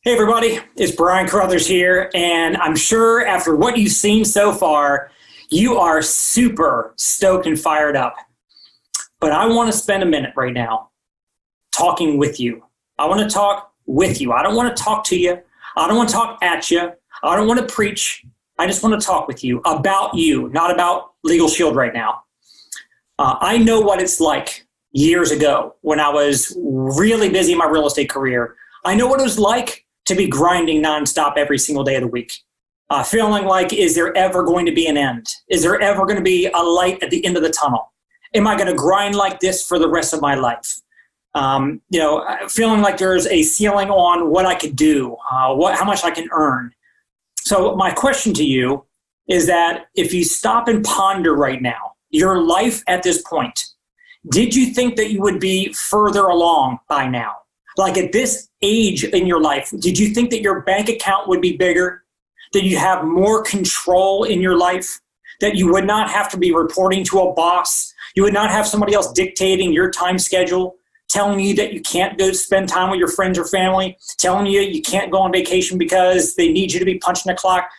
Hey everybody, it's Brian Carruthers here, and I'm sure after what you've seen so far, you are super stoked and fired up. But I want to spend a minute right now talking with you. I want to talk with you. I don't want to talk to you. I don't want to talk at you. I don't want to preach. I just want to talk with you, not about Legal Shield right now. I know what it's like years ago when I was really busy in my real estate career. I know what it was like to be grinding nonstop every single day of the week. Feeling like, is there ever going to be an end? Is there ever going to be a light at the end of the tunnel? Am I going to grind like this for the rest of my life? Feeling like there's a ceiling on what I could do, how much I can earn. So my question to you is that if you stop and ponder right now, your life at this point, did you think that you would be further along by now? Like at this age in your life, did you think that your bank account would be bigger? That you have more control in your life? That you would not have to be reporting to a boss? You would not have somebody else dictating your time schedule, telling you that you can't go spend time with your friends or family, telling you you can't go on vacation because they need you to be punching the clock,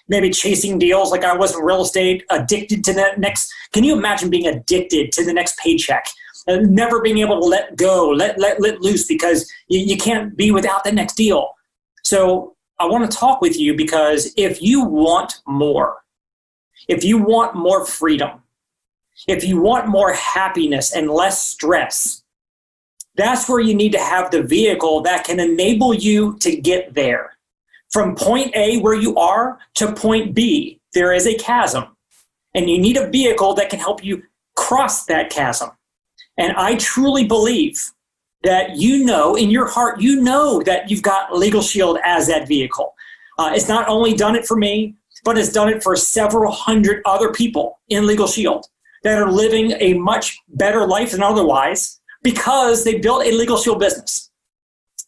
maybe chasing deals like I was in real estate, addicted to the next. Can you imagine being addicted to the next paycheck? Never being able to let go, let loose because you can't be without the next deal. So I want to talk with you because if you want more freedom, if you want more happiness and less stress, that's where you need to have the vehicle that can enable you to get there. From point A where you are to point B, there is a chasm, and you need a vehicle that can help you cross that chasm. And I truly believe that in your heart, that you've got Legal Shield as that vehicle. It's not only done it for me, but it's done it for several hundred other people in Legal Shield that are living a much better life than otherwise because they built a Legal Shield business.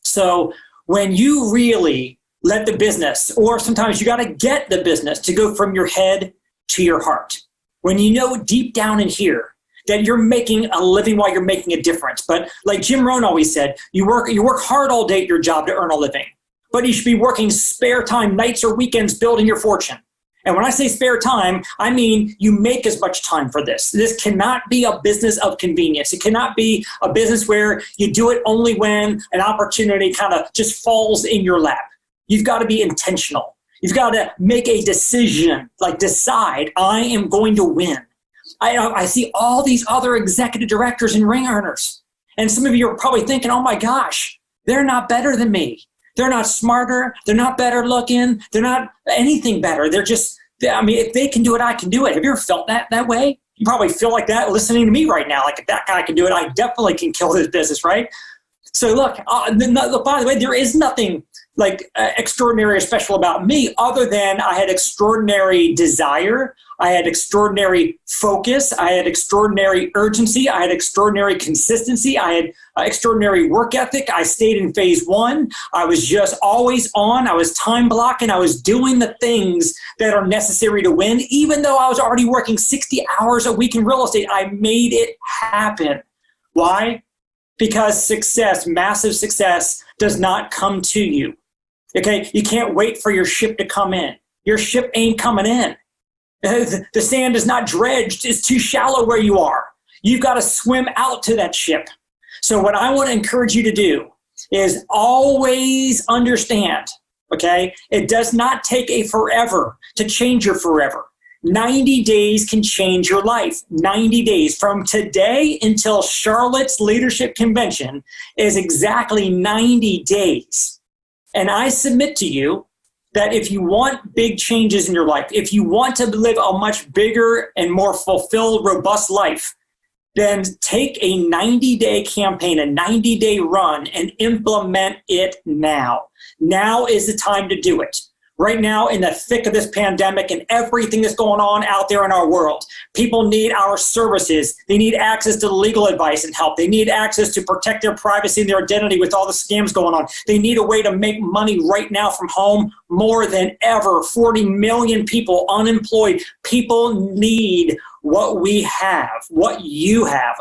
So when you really let the business, or sometimes you got to get the business to go from your head to your heart, when you know deep down in here that you're making a living while you're making a difference. But like Jim Rohn always said, you work hard all day at your job to earn a living, but you should be working spare time, nights or weekends, building your fortune. And when I say spare time, I mean you make as much time for this. This cannot be a business of convenience. It cannot be a business where you do it only when an opportunity kind of just falls in your lap. You've got to be intentional. You've got to make a decision, like decide, I am going to win. I see all these other executive directors and ring earners. And some of you are probably thinking, oh my gosh, they're not better than me. They're not smarter. They're not better looking. They're not anything better. If they can do it, I can do it. Have you ever felt that way? You probably feel like that listening to me right now. Like if that guy can do it, I definitely can kill this business, right? So look, by the way, there is nothing like extraordinary or special about me other than I had extraordinary desire. I had extraordinary focus. I had extraordinary urgency. I had extraordinary consistency. I had extraordinary work ethic. I stayed in phase one. I was just always on. I was time blocking. I was doing the things that are necessary to win. Even though I was already working 60 hours a week in real estate, I made it happen. Why? Because success, massive success, does not come to you. Okay, you can't wait for your ship to come in. Your ship ain't coming in. The sand is not dredged. It's too shallow where you are. You've got to swim out to that ship. So what I want to encourage you to do is always understand, okay, it does not take a forever to change your forever. 90 days can change your life. 90 days from today until Charlotte's Leadership Convention is exactly 90 days. And I submit to you that if you want big changes in your life, if you want to live a much bigger and more fulfilled, robust life, then take a 90-day campaign, a 90-day run, and implement it now. Now is the time to do it. Right now, in the thick of this pandemic and everything that's going on out there in our world, people need our services. They need access to legal advice and help. They need access to protect their privacy and their identity with all the scams going on. They need a way to make money right now from home more than ever. 40 million people unemployed. People need what we have, what you have.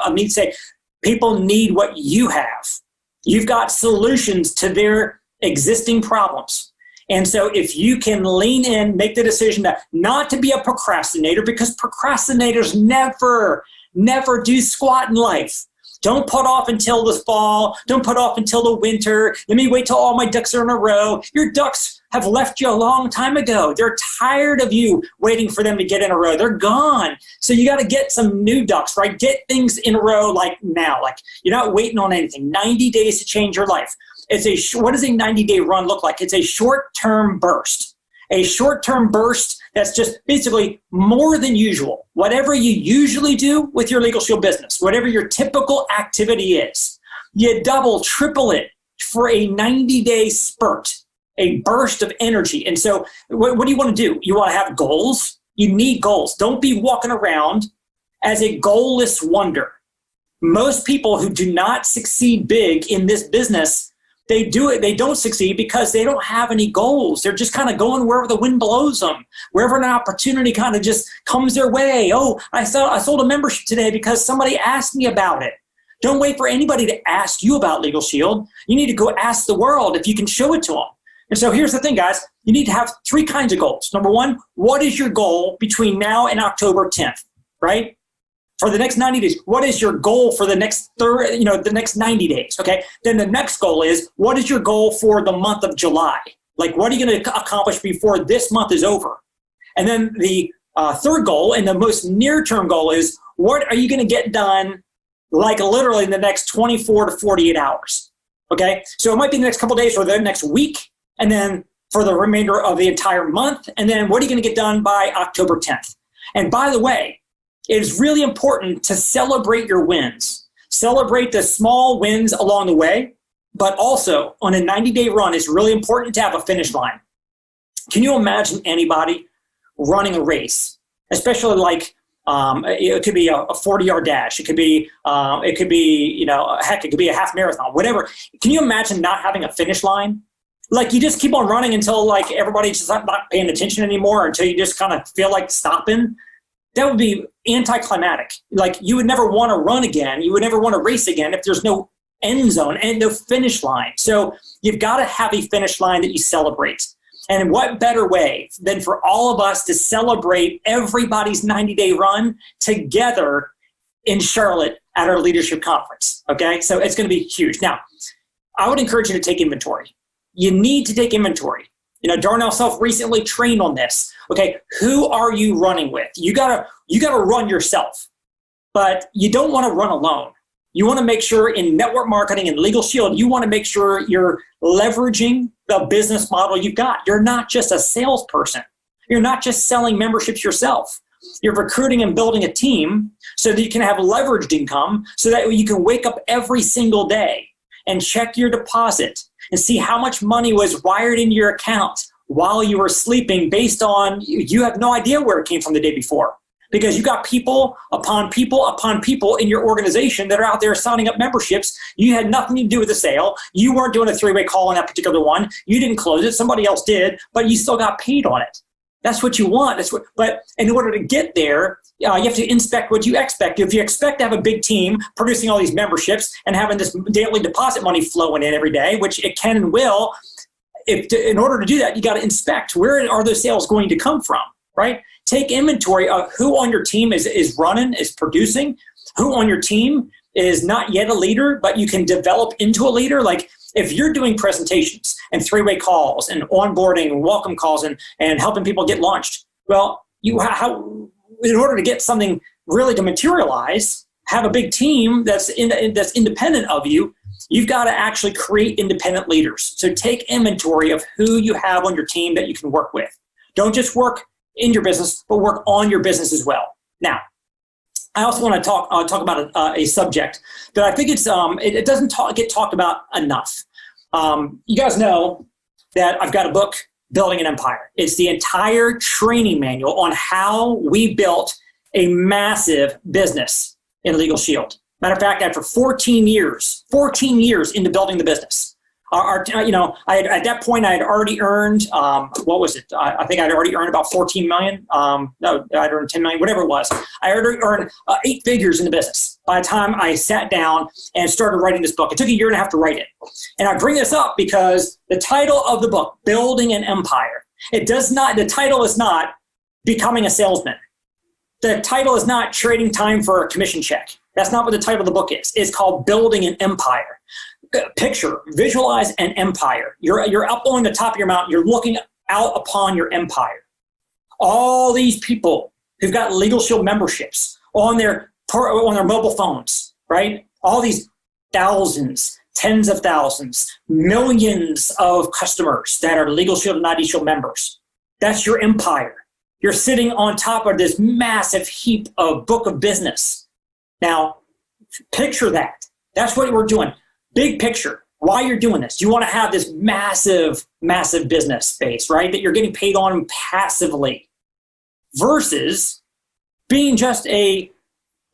People need what you have. You've got solutions to their existing problems. And so if you can lean in, make the decision not to be a procrastinator, because procrastinators never do squat in life. Don't put off until the fall. Don't put off until the winter. Let me wait till all my ducks are in a row. Your ducks have left you a long time ago. They're tired of you waiting for them to get in a row. They're gone. So you got to get some new ducks, right? Get things in a row like now. Like you're not waiting on anything. 90 days to change your life. What does a 90-day run look like? It's a short-term burst. A short-term burst that's just basically more than usual. Whatever you usually do with your Legal Shield business, whatever your typical activity is, you double, triple it for a 90-day spurt, a burst of energy. And so what do you want to do? You want to have goals? You need goals. Don't be walking around as a goalless wonder. Most people who do not succeed big in this business, they don't succeed because they don't have any goals. They're just kind of going wherever the wind blows them, wherever an opportunity kind of just comes their way. Oh, I sold a membership today because somebody asked me about it. Don't wait for anybody to ask you about Legal Shield. You need to go ask the world if you can show it to them. And so here's the thing, guys. You need to have three kinds of goals. Number one, what is your goal between now and October 10th, right? For the next 90 days, what is your goal for the next the next 90 days, okay? Then the next goal is, what is your goal for the month of July? Like, what are you going to accomplish before this month is over? And then the third goal and the most near-term goal is, what are you going to get done, like literally in the next 24 to 48 hours, okay? So it might be the next couple of days or the next week, and then for the remainder of the entire month, and then what are you going to get done by October 10th? And by the way, it is really important to celebrate your wins. Celebrate the small wins along the way, but also on a 90-day run, it's really important to have a finish line. Can you imagine anybody running a race, especially like it could be a 40-yard dash, it could be it could be a half marathon, whatever. Can you imagine not having a finish line? Like you just keep on running until like everybody's just not paying attention anymore, until you just kind of feel like stopping. That would be anticlimactic. Like you would never want to run again. You would never want to race again if there's no end zone and no finish line. So you've got to have a finish line that you celebrate. And what better way than for all of us to celebrate everybody's 90-day run together in Charlotte at our leadership conference, okay? So it's going to be huge. Now, I would encourage you to take inventory. You need to take inventory. Darnell Self recently trained on this. Okay, who are you running with? You gotta run yourself, but you don't want to run alone. You want to make sure in network marketing and Legal Shield, you want to make sure you're leveraging the business model you've got. You're not just a salesperson. You're not just selling memberships yourself. You're recruiting and building a team so that you can have leveraged income, so that you can wake up every single day and check your deposit and see how much money was wired into your account while you were sleeping, based on you have no idea where it came from the day before, because you got people upon people upon people in your organization that are out there signing up memberships. You had nothing to do with the sale. You weren't doing a three-way call on that particular one. You didn't close it. Somebody else did, but you still got paid on it. That's what you want. But in order to get there, you have to inspect what you expect. If you expect to have a big team producing all these memberships and having this daily deposit money flowing in every day, which it can and will, in order to do that, you got to inspect where are those sales going to come from, right? Take inventory of who on your team is running, is producing, who on your team is not yet a leader, but you can develop into a leader. Like if you're doing presentations and three-way calls and onboarding and welcome calls and helping people get launched, well, in order to get something really to materialize, have a big team that's independent of you, you've got to actually create independent leaders. So take inventory of who you have on your team that you can work with. Don't just work in your business, but work on your business as well. Now, I also want to talk about a subject that I think it doesn't get talked about enough. You guys know that I've got a book, Building an Empire. It's the entire training manual on how we built a massive business in Legal Shield. Matter of fact, after 14 years into building the business, At that point I had already earned, what was it? I think I'd already earned about 14 million. No, I'd earned 10 million, whatever it was. I already earned 8 figures in the business by the time I sat down and started writing this book. It took a year and a half to write it. And I bring this up because the title of the book, Building an Empire, the title is not Becoming a Salesman. The title is not Trading Time for a Commission Check. That's not what the title of the book is. It's called Building an Empire. Picture, visualize an empire. You're up on the top of your mountain. You're looking out upon your empire. All these people who've got Legal Shield memberships on their mobile phones, right? All these thousands, tens of thousands, millions of customers that are Legal Shield and ID Shield members. That's your empire. You're sitting on top of this massive heap of book of business. Now, picture that. That's what we're doing. Big picture. Why you're doing this. You want to have this massive, massive business space, right? That you're getting paid on passively versus being just a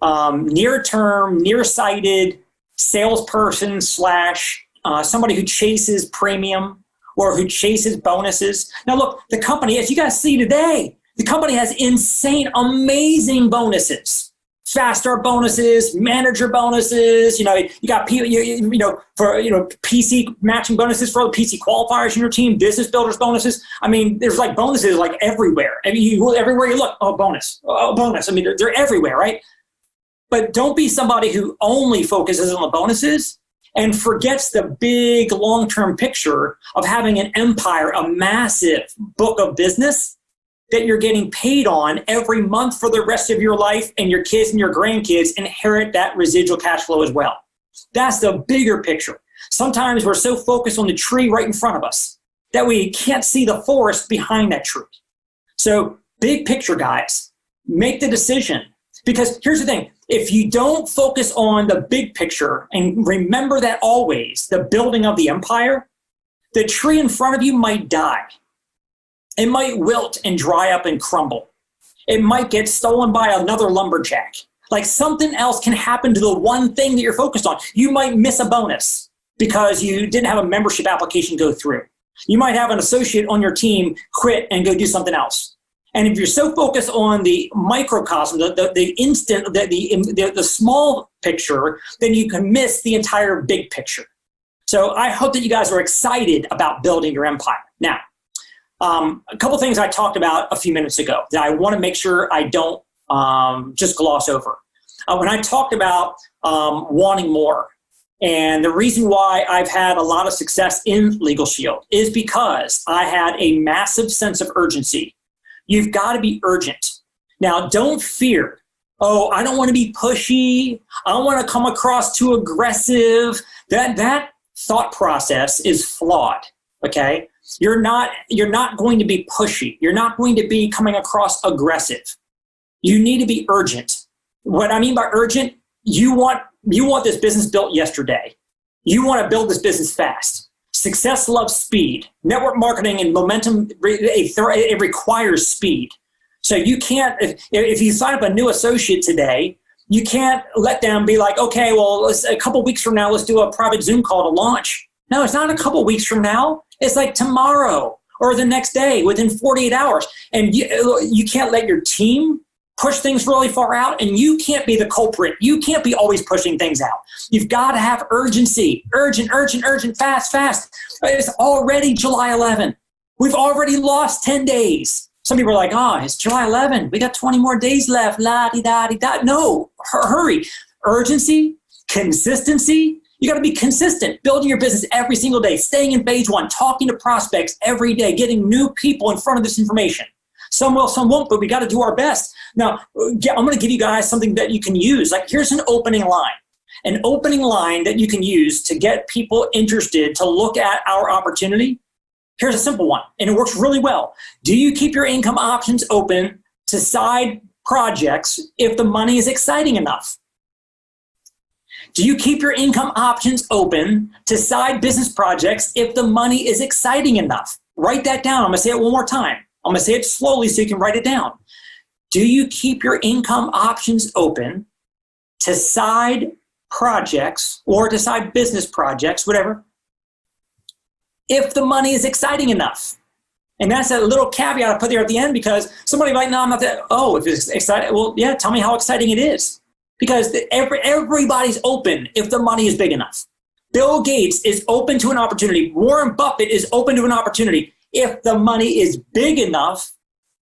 near-term, nearsighted salesperson / somebody who chases premium or who chases bonuses. Now, look, the company, as you guys see today, the company has insane, amazing bonuses. Fast start bonuses, manager bonuses. You got people. For PC matching bonuses for all the PC qualifiers in your team. Business builders bonuses. I mean, there's like bonuses like everywhere. I mean, everywhere you look, bonus. I mean, they're everywhere, right? But don't be somebody who only focuses on the bonuses and forgets the big long-term picture of having an empire, a massive book of business that you're getting paid on every month for the rest of your life, and your kids and your grandkids inherit that residual cash flow as well. That's the bigger picture. Sometimes we're so focused on the tree right in front of us that we can't see the forest behind that tree. So big picture, guys, make the decision. Because here's the thing, if you don't focus on the big picture and remember that always, the building of the empire, the tree in front of you might die. It might wilt and dry up and crumble. It might get stolen by another lumberjack. Like something else can happen to the one thing that you're focused on. You might miss a bonus because you didn't have a membership application go through. You might have an associate on your team quit and go do something else. And if you're so focused on the microcosm, the instant, the small picture, then you can miss the entire big picture. So I hope that you guys are excited about building your empire. Now, a couple things I talked about a few minutes ago that I want to make sure I don't just gloss over. When I talked about wanting more, and the reason why I've had a lot of success in Legal Shield is because I had a massive sense of urgency. You've got to be urgent. Now, don't fear. Oh, I don't want to be pushy. I don't want to come across too aggressive. That thought process is flawed, okay? You're not going to be pushy. You're not going to be coming across aggressive. You need to be urgent. What I mean by urgent, you want this business built yesterday. You want to build this business fast. Success loves speed. Network marketing and momentum, it requires speed. So you can't, if you sign up a new associate today, you can't let them be like, okay, well, a couple weeks from now, let's do a private Zoom call to launch. No, it's not a couple weeks from now. It's like tomorrow or the next day within 48 hours. And you can't let your team push things really far out, and you can't be the culprit. You can't be always pushing things out. You've got to have urgency. Urgent, fast. It's already July 11. We've already lost 10 days. Some people are like, oh, it's July 11. We got 20 more days left. La-di-da-di-da. No, hurry. Urgency, consistency. You got to be consistent, building your business every single day, staying in page one, talking to prospects every day, getting new people in front of this information. Some will, some won't, but we got to do our best. Now, I'm going to give you guys something that you can use. Like, here's an opening line that you can use to get people interested to look at our opportunity. Here's a simple one, and it works really well. Do you keep your income options open to side projects if the money is exciting enough? Do you keep your income options open to side business projects if the money is exciting enough? Write that down. I'm going to say it one more time. I'm going to say it slowly so you can write it down. Do you keep your income options open to side projects or to side business projects, whatever, if the money is exciting enough. And that's a little caveat I put there at the end, because somebody might, no, I'm not that. Oh, if it's exciting, well, yeah, tell me how exciting it is. Because everybody's open if the money is big enough. Bill Gates is open to an opportunity. Warren Buffett is open to an opportunity if the money is big enough.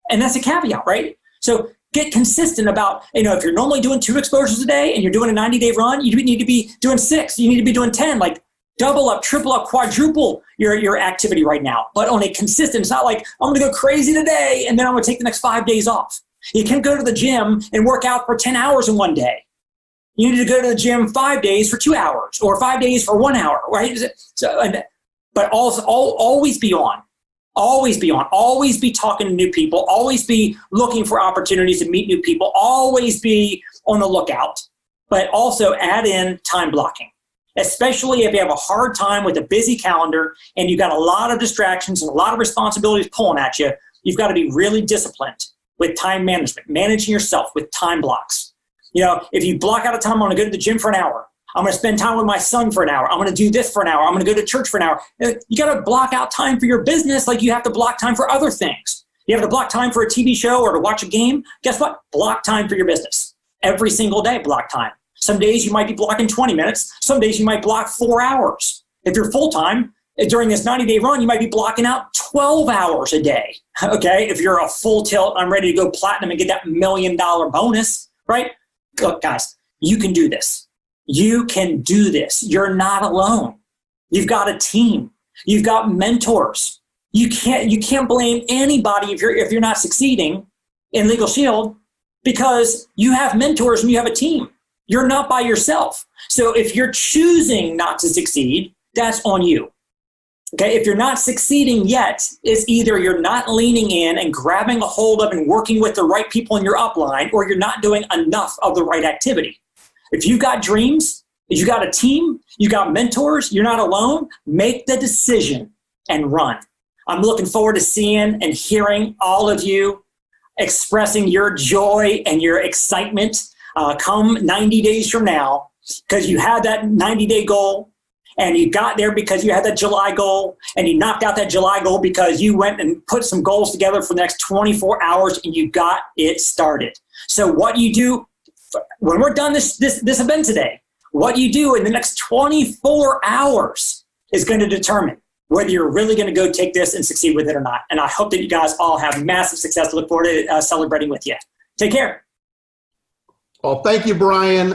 And that's a caveat, right? So get consistent about, if you're normally doing 2 exposures a day and you're doing a 90-day run, you need to be doing 6. You need to be doing 10, like double up, triple up, quadruple your activity right now. But on a consistent, it's not like I'm going to go crazy today and then I'm going to take the next 5 days off. You can't go to the gym and work out for 10 hours in one day. You need to go to the gym 5 days for 2 hours, or 5 days for 1 hour, right? So, but also always be on. Always be on. Always be talking to new people. Always be looking for opportunities to meet new people. Always be on the lookout. But also add in time blocking, especially if you have a hard time with a busy calendar and you've got a lot of distractions and a lot of responsibilities pulling at you. You've got to be really disciplined with time management, managing yourself with time blocks. If you block out a time, I'm going to go to the gym for an hour. I'm going to spend time with my son for an hour. I'm going to do this for an hour. I'm going to go to church for an hour. You got to block out time for your business like you have to block time for other things. You have to block time for a TV show or to watch a game. Guess what? Block time for your business. Every single day, block time. Some days you might be blocking 20 minutes. Some days you might block 4 hours. If you're full-time, during this 90-day run, you might be blocking out 12 hours a day. Okay? If you're a full tilt, I'm ready to go platinum and get that $1 million bonus, right? Look, guys, you can do this. You can do this. You're not alone. You've got a team. You've got mentors. You can't blame anybody if you're not succeeding in Legal Shield, because you have mentors and you have a team. You're not by yourself. So if you're choosing not to succeed, that's on you. Okay, if you're not succeeding yet, it's either you're not leaning in and grabbing a hold of and working with the right people in your upline, or you're not doing enough of the right activity. If you've got dreams, if you got a team, you got mentors, you're not alone, make the decision and run. I'm looking forward to seeing and hearing all of you expressing your joy and your excitement come 90 days from now, because you had that 90-day goal. And you got there because you had that July goal, and you knocked out that July goal because you went and put some goals together for the next 24 hours and you got it started. So what you do when we're done this event today, what you do in the next 24 hours is going to determine whether you're really going to go take this and succeed with it or not. And I hope that you guys all have massive success. I look forward to celebrating with you. Take care. Well, thank you, Brian.